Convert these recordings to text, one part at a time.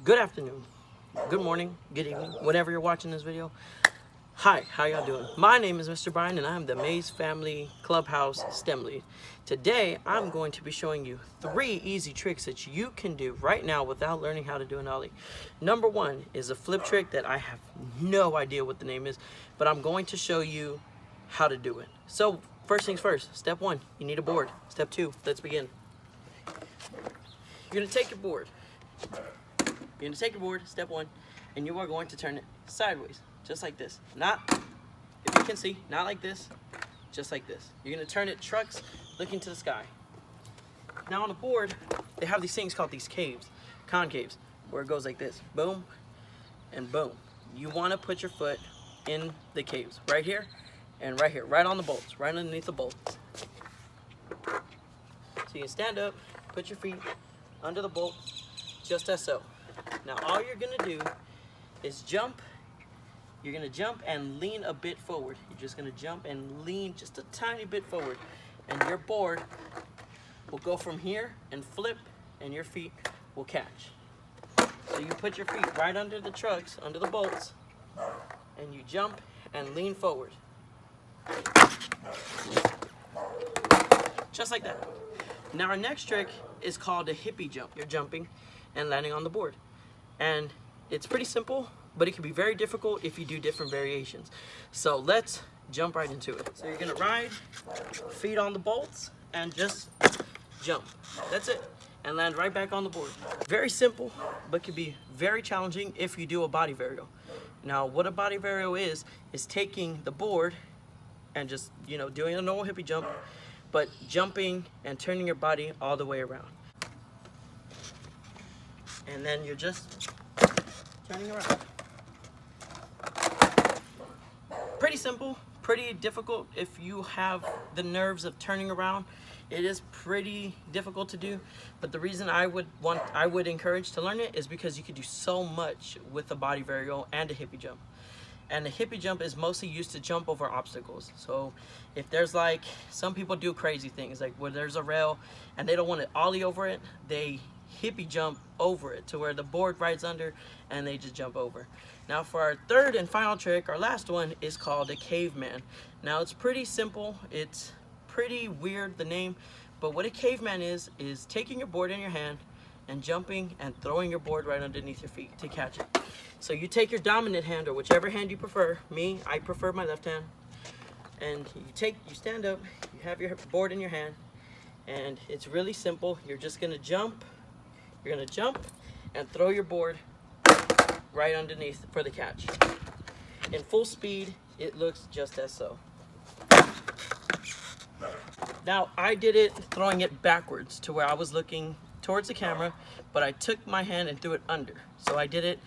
Good afternoon, good morning, good evening, whenever you're watching this video. Hi, how y'all doing? My name is Mr. Bryan and I'm the Maze Family Clubhouse STEM lead. Today, I'm going to be showing you 3 easy tricks that you can do right now without learning how to do an ollie. Number 1 is a flip trick that I have no idea what the name is, but I'm going to show you how to do it. So, first things first, step 1, you need a board. Step 2, let's begin. You're gonna take your board. You're going to take your board, step 1, and you are going to turn it sideways, just like this. Not, if you can see, not like this, just like this. You're going to turn it trucks looking to the sky. Now on the board, they have these things called these concaves, where it goes like this, boom, and boom. You want to put your foot in the caves, right here, and right here, right on the bolts, right underneath the bolts. So you can stand up, put your feet under the bolt, just as so. Now all you're gonna do is jump. You're gonna jump and lean a bit forward. You're just gonna jump and lean just a tiny bit forward, and your board will go from here and flip, and your feet will catch. So you put your feet right under the trucks, under the bolts, and you jump and lean forward. Just like that. Now our next trick is called a hippie jump. You're jumping and landing on the board. And it's pretty simple, but it can be very difficult if you do different variations. So let's jump right into it. So you're gonna ride, feet on the bolts, and just jump. That's it. And land right back on the board. Very simple, but can be very challenging if you do a body varial. Now what a body varial is taking the board and just, doing a normal hippie jump, but jumping and turning your body all the way around. And then you're just turning around. Pretty simple, pretty difficult if you have the nerves of turning around. It is pretty difficult to do, but the reason I would encourage to learn it is because you could do so much with a body varial and a hippie jump. And the hippie jump is mostly used to jump over obstacles. So if there's some people do crazy things, like where there's a rail and they don't want to ollie over it, they hippie jump over it to where the board rides under and they just jump over. Now for our third and final trick, our last one is called a caveman. Now it's pretty simple, it's pretty weird, the name, but what a caveman is taking your board in your hand and jumping and throwing your board right underneath your feet to catch it. So you take your dominant hand, or whichever hand you prefer. Me, I prefer my left hand. And you stand up, you have your board in your hand, and it's really simple. You're just gonna jump. You're gonna jump and throw your board right underneath for the catch. In full speed, it looks just as so. Now, I did it throwing it backwards to where I was looking towards the camera, but I took my hand and threw it under. So I did it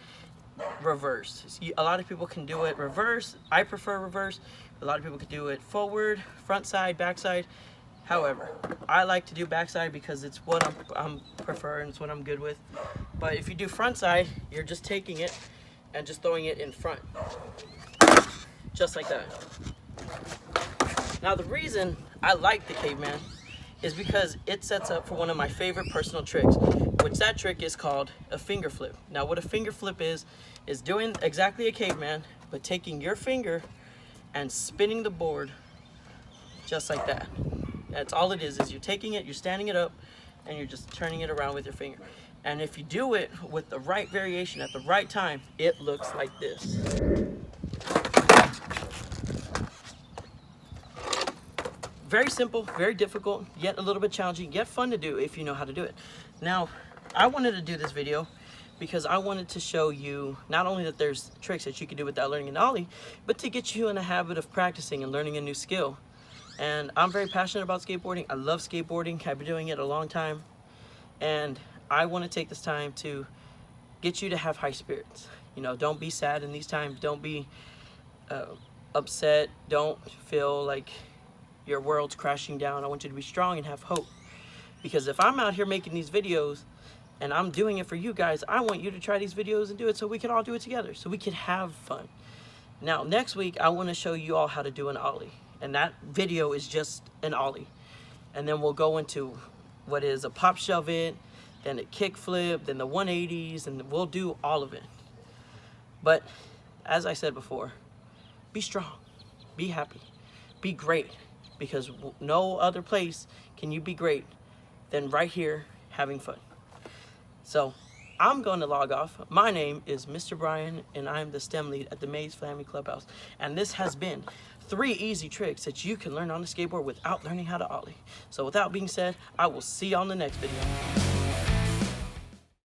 reverse. See, a lot of people can do it reverse. I prefer reverse. A lot of people can do it forward, front side, back side. However, I like to do backside because it's what I'm preferring, it's what I'm good with. But if you do front side, you're just taking it and just throwing it in front. Just like that. Now the reason I like the caveman is because it sets up for one of my favorite personal tricks, which that trick is called a finger flip. Now what a finger flip is doing exactly a caveman, but taking your finger and spinning the board just like that. That's all it is you're taking it, you're standing it up, and you're just turning it around with your finger. And if you do it with the right variation at the right time, it looks like this. Very simple, very difficult, yet a little bit challenging, yet fun to do if you know how to do it. Now, I wanted to do this video because I wanted to show you not only that there's tricks that you can do without learning an ollie, but to get you in the habit of practicing and learning a new skill. And I'm very passionate about skateboarding. I love skateboarding. I've been doing it a long time. And I want to take this time to get you to have high spirits. Don't be sad in these times. Don't be upset. Don't feel like your world's crashing down. I want you to be strong and have hope. Because if I'm out here making these videos and I'm doing it for you guys, I want you to try these videos and do it so we can all do it together, so we can have fun. Now, next week, I want to show you all how to do an ollie. And that video is just an ollie. And then we'll go into what is a pop shove it, then a kickflip, then the 180s, and we'll do all of it. But as I said before, be strong, be happy, be great, because no other place can you be great than right here having fun. So I'm going to log off. My name is Mr. Bryan, and I'm the STEM lead at the Maze Family Clubhouse. And this has been 3 easy tricks that you can learn on the skateboard without learning how to ollie. So without being said, I will see you on the next video.